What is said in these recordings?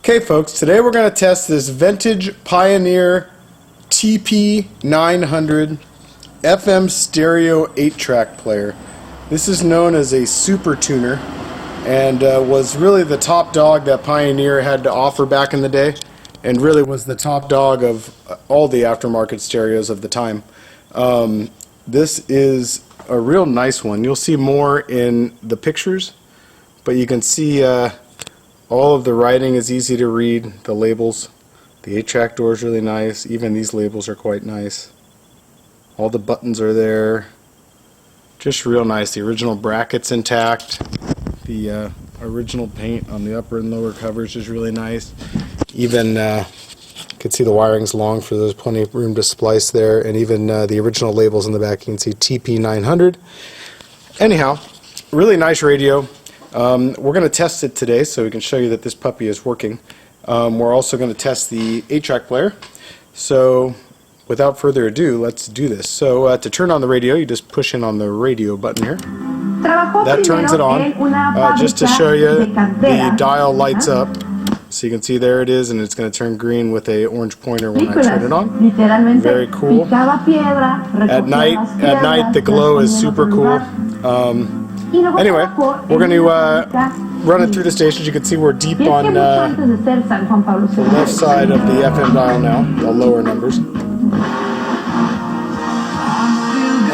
Okay folks, today we're going to test this vintage Pioneer TP900 FM stereo 8-track player. This is known as a super tuner and was really the top dog that Pioneer had to offer back in the day, and really was the top dog of all the aftermarket stereos of the time. This is a real nice one. You'll see more in the pictures, but you can see all of the writing is easy to read, the labels. The 8-track door is really nice. Even these labels are quite nice. All the buttons are there. Just real nice. The original bracket's intact. The original paint on the upper and lower covers is really nice. Even you can see the wiring's long, for there's plenty of room to splice there. And even the original labels in the back, you can see TP900. Anyhow, really nice radio. We're going to test it today so we can show you that this puppy is working. We're also going to test the 8-track player. So without further ado, let's do this. So to turn on the radio, you just push in on the radio button here. That turns it on. Just to show you, the dial lights up. So you can see there it is, and it's going to turn green with a orange pointer when I turn it on. Very cool. At night the glow is super cool. Anyway, we're going to run it through the stations. You can see we're deep on the left side of the FM dial now, the lower numbers. And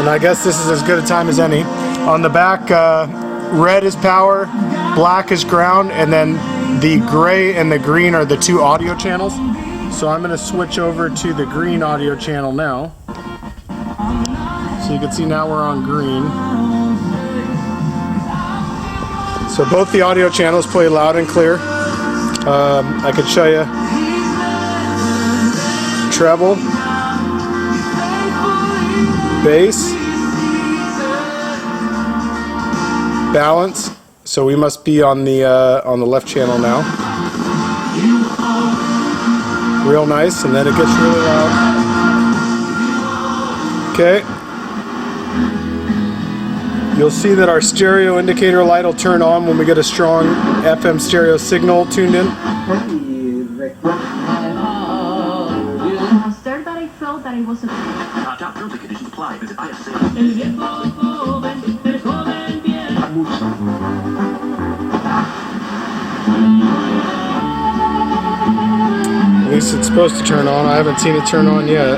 I guess this is as good a time as any. On the back, red is power, black is ground, and then the gray and the green are the two audio channels. So I'm going to switch over to the green audio channel now. So you can see now we're on green. So both the audio channels play loud and clear. I could show you treble, bass, balance. So we must be on the left channel now. Real nice, and then it gets really loud. Okay. You'll see that our stereo indicator light will turn on when we get a strong FM stereo signal tuned in. At least it's supposed to turn on. I haven't seen it turn on yet.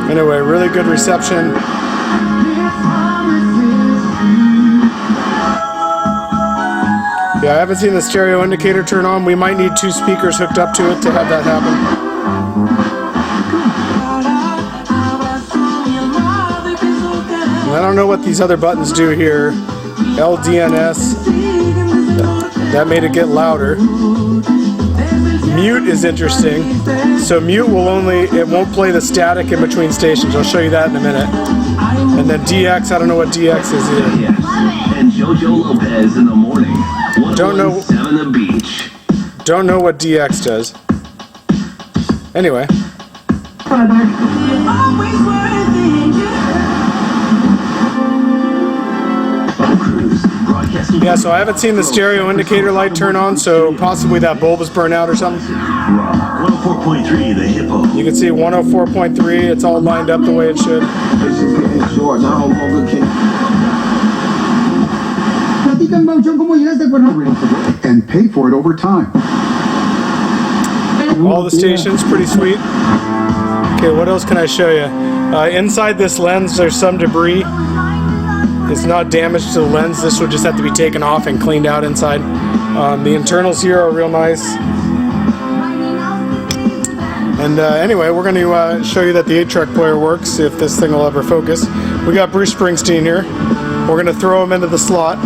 Anyway, really good reception. Yeah, I haven't seen the stereo indicator turn on. We might need 2 speakers hooked up to it to have that happen. And I don't know what these other buttons do here. LDNS, that made it get louder. Mute is interesting. So mute will it won't play the static in between stations. I'll show you that in a minute. And then DX, I don't know what DX is either. And Jojo Lopez in the morning. Don't know what DX does. Anyway. Yeah, so I haven't seen the stereo indicator light turn on, so possibly that bulb is burnt out or something. 104.3, the hippo. You can see 104.3, it's all lined up the way it should. And pay for it over time. All the stations, pretty sweet. Okay, what else can I show you? Inside this lens, there's some debris. It's not damage to the lens. This would just have to be taken off and cleaned out inside. The internals here are real nice. And anyway, we're going to show you that the 8-track player works, if this thing will ever focus. We got Bruce Springsteen here. We're going to throw him into the slot.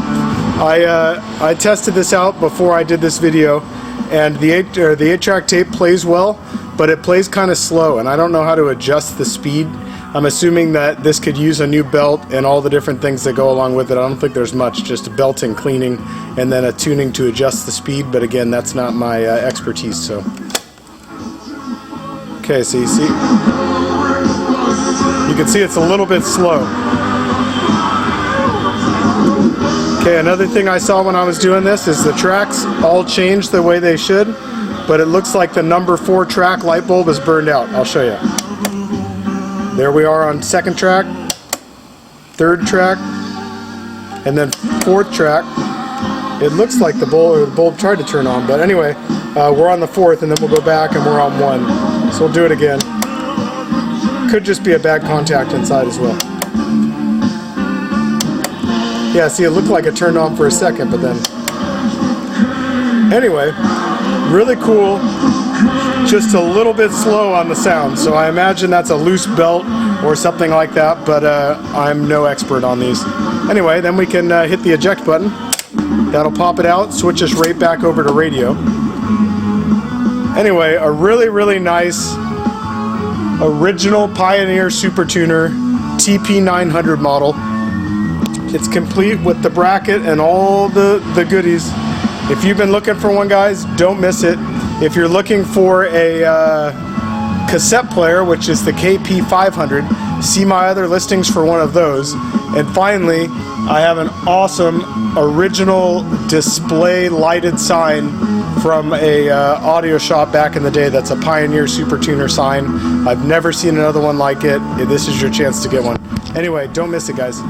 I tested this out before I did this video, and the 8-track tape plays well, but it plays kind of slow, and I don't know how to adjust the speed. I'm assuming that this could use a new belt and all the different things that go along with it. I don't think there's much, just belting, cleaning, and then a tuning to adjust the speed, but again, that's not my expertise. So, okay, so you can see it's a little bit slow. Okay, another thing I saw when I was doing this is the tracks all changed the way they should, but it looks like the number 4 track light bulb is burned out. I'll show you. There we are on 2nd track, 3rd track, and then 4th track. It looks like the bulb tried to turn on, but anyway, we're on the 4th, and then we'll go back and we're on 1. So we'll do it again. Could just be a bad contact inside as well. Yeah, see, it looked like it turned on for a second, but then... Anyway, really cool. Just a little bit slow on the sound, so I imagine that's a loose belt or something like that, but I'm no expert on these. Anyway, then we can hit the eject button. That'll pop it out, switch us right back over to radio. Anyway, a really, really nice original Pioneer Super Tuner TP900 model. It's complete with the bracket and all the goodies. If you've been looking for one, guys, don't miss it. If you're looking for a cassette player, which is the KP500, see my other listings for one of those. And finally, I have an awesome original display lighted sign from a audio shop back in the day. That's a Pioneer Super Tuner sign. I've never seen another one like it. This is your chance to get one. Anyway, don't miss it, guys.